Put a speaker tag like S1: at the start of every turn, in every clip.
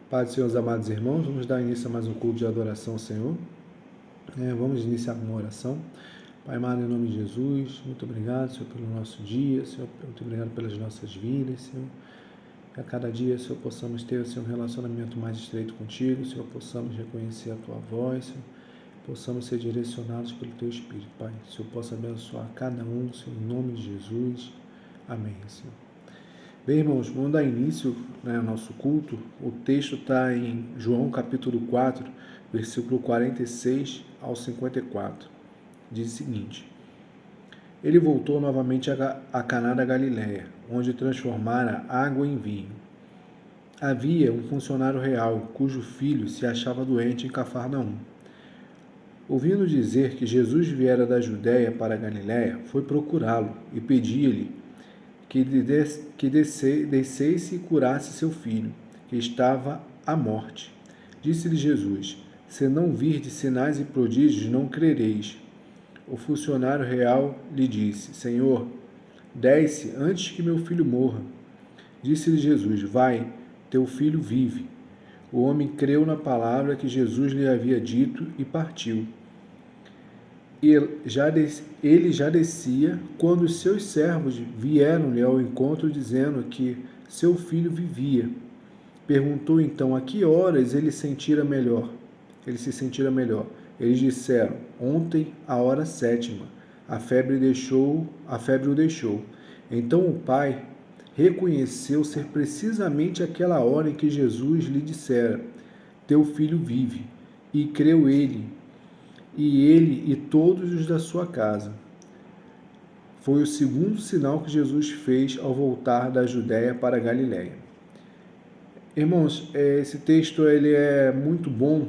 S1: Pai do Senhor, os amados irmãos, vamos dar início a mais um culto de adoração ao Senhor. Vamos iniciar com uma oração. Pai amado, em nome de Jesus, muito obrigado, Senhor, pelo nosso dia, Senhor, muito obrigado pelas nossas vidas, Senhor. Que a cada dia, Senhor, possamos ter, Senhor, um relacionamento mais estreito contigo, Senhor, possamos reconhecer a Tua voz, Senhor, possamos ser direcionados pelo Teu Espírito, Pai. Senhor, possa abençoar cada um, Senhor, em nome de Jesus. Amém, Senhor. Bem, irmãos, vamos dar início ao nosso culto. O texto está em João capítulo 4, versículo 46 ao 54. Diz o seguinte: Ele voltou novamente a Caná da Galileia, onde transformara água em vinho. Havia um funcionário real, cujo filho se achava doente em Cafarnaum. Ouvindo dizer que Jesus viera da Judéia para a Galileia, foi procurá-lo e pedia-lhe que descesse e curasse seu filho, que estava à morte. Disse-lhe Jesus: Se não virdes sinais e prodígios, não crereis. O funcionário real lhe disse: Senhor, desce antes que meu filho morra. Disse-lhe Jesus: Vai, teu filho vive. O homem creu na palavra que Jesus lhe havia dito e partiu. Ele já descia quando os seus servos vieram-lhe ao encontro, dizendo que seu filho vivia. Perguntou então a que horas ele se sentira melhor. Eles disseram: Ontem, à hora 7ª, a febre o deixou. Então o pai reconheceu ser precisamente aquela hora em que Jesus lhe dissera: Teu filho vive. E creu ele e todos os da sua casa. Foi o segundo sinal que Jesus fez ao voltar da Judéia para a Galiléia. Irmãos, esse texto ele é muito bom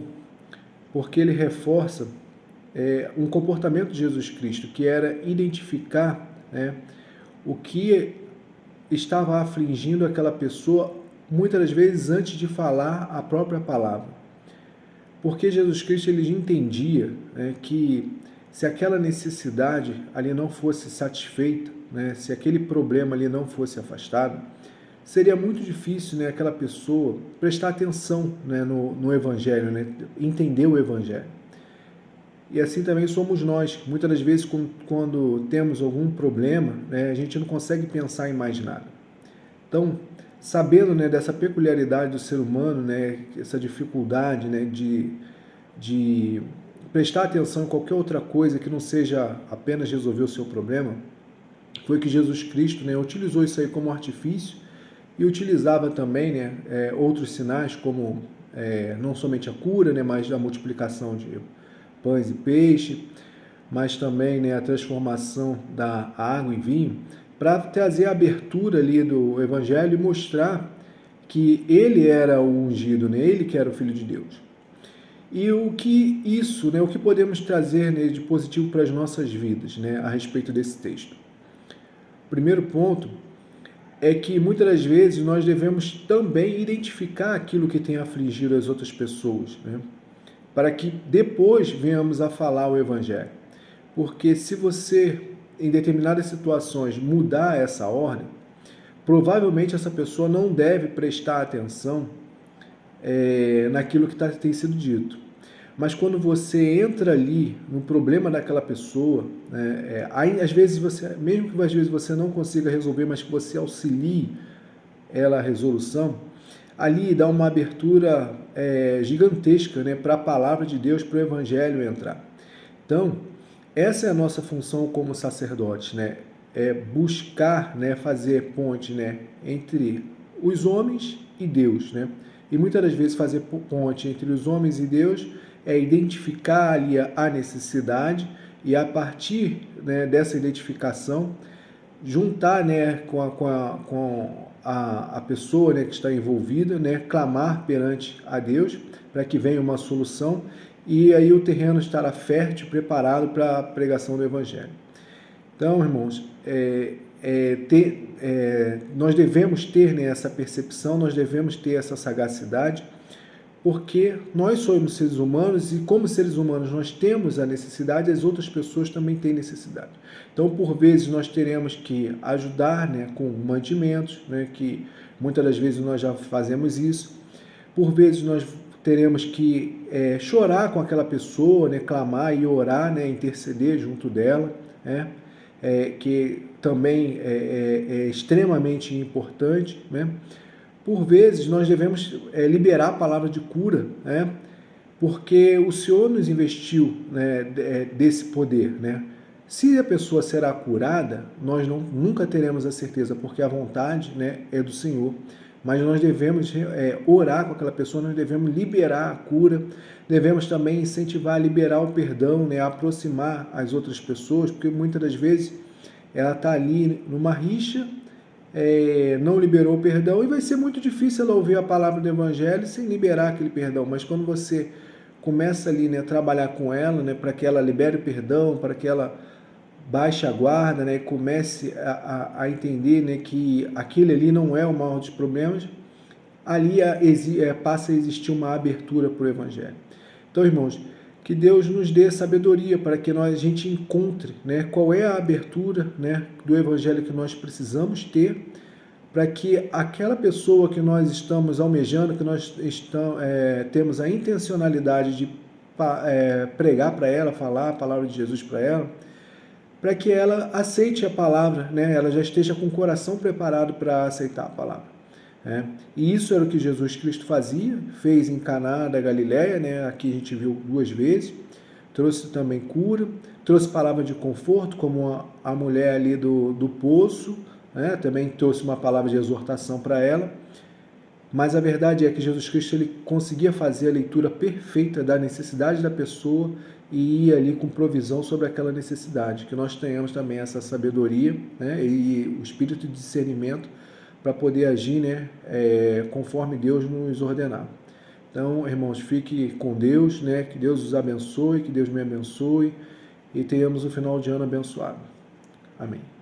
S1: porque ele reforça um comportamento de Jesus Cristo, que era identificar o que estava afligindo aquela pessoa, muitas das vezes antes de falar a própria palavra. Porque Jesus Cristo ele entendia que se aquela necessidade ali não fosse satisfeita, se aquele problema ali não fosse afastado, seria muito difícil aquela pessoa prestar atenção no Evangelho, entender o Evangelho. E assim também somos nós. Muitas das vezes, quando temos algum problema, a gente não consegue pensar em mais nada. Então, sabendo dessa peculiaridade do ser humano, essa dificuldade de prestar atenção em qualquer outra coisa que não seja apenas resolver o seu problema, foi que Jesus Cristo utilizou isso aí como artifício e utilizava também outros sinais, como não somente a cura, mas a multiplicação de pães e peixe, mas também a transformação da água em vinho, para trazer a abertura ali do Evangelho e mostrar que ele era o ungido, ele que era o Filho de Deus. E o que podemos trazer de positivo para as nossas vidas a respeito desse texto? O primeiro ponto é que muitas das vezes nós devemos também identificar aquilo que tem afligido as outras pessoas, para que depois venhamos a falar o Evangelho. Porque se você, em determinadas situações, mudar essa ordem, provavelmente essa pessoa não deve prestar atenção naquilo que tem sido dito. Mas quando você entra ali no problema daquela pessoa, aí às vezes mesmo que às vezes você não consiga resolver, mas que você auxilie ela a resolução, ali dá uma abertura gigantesca para a palavra de Deus, para o Evangelho entrar. Então, essa é a nossa função como sacerdotes, é buscar fazer ponte entre os homens e Deus. E muitas das vezes fazer ponte entre os homens e Deus é identificar ali a necessidade e a partir dessa identificação juntar com a pessoa que está envolvida, clamar perante a Deus para que venha uma solução e aí o terreno estará fértil, preparado para a pregação do Evangelho. Então, irmãos, nós devemos ter essa percepção, nós devemos ter essa sagacidade, porque nós somos seres humanos e como seres humanos nós temos a necessidade, as outras pessoas também têm necessidade. Então, por vezes, nós teremos que ajudar com mantimentos, que muitas das vezes nós já fazemos isso, Por vezes nós teremos que chorar com aquela pessoa, né, clamar e orar, né, interceder junto dela, né, que também é extremamente importante, né? Por vezes nós devemos liberar a palavra de cura, né? Porque o Senhor nos investiu, né, desse poder, né? Se a pessoa será curada, nós nunca teremos a certeza, porque a vontade, né, é do Senhor. Mas nós devemos orar com aquela pessoa, nós devemos liberar a cura, devemos também incentivar a liberar o perdão, né, a aproximar as outras pessoas, porque muitas das vezes ela está ali numa rixa, não liberou o perdão, e vai ser muito difícil ela ouvir a palavra do Evangelho sem liberar aquele perdão. Mas quando você começa ali, né, a trabalhar com ela, né, para que ela libere o perdão, para que ela baixe a guarda, né, e comece a entender, né, que aquele ali não é o maior dos problemas, ali passa a existir uma abertura para o Evangelho. Então, irmãos, que Deus nos dê sabedoria para que a gente encontre, né, qual é a abertura, né, do Evangelho que nós precisamos ter, para que aquela pessoa que nós estamos almejando, que nós temos a intencionalidade de pregar para ela, falar a palavra de Jesus para ela, para que ela aceite a palavra, né? Ela já esteja com o coração preparado para aceitar a palavra. Né? E isso era o que Jesus Cristo fazia, fez em Caná da Galileia, né? Aqui a gente viu 2 vezes, trouxe também cura, trouxe palavra de conforto, como a mulher ali do poço, né? Também trouxe uma palavra de exortação para ela. Mas a verdade é que Jesus Cristo ele conseguia fazer a leitura perfeita da necessidade da pessoa e ir ali com provisão sobre aquela necessidade. Que nós tenhamos também essa sabedoria, né, e o espírito de discernimento para poder agir, né, conforme Deus nos ordenar. Então, irmãos, fique com Deus, né, que Deus os abençoe, que Deus me abençoe e tenhamos um final de ano abençoado. Amém.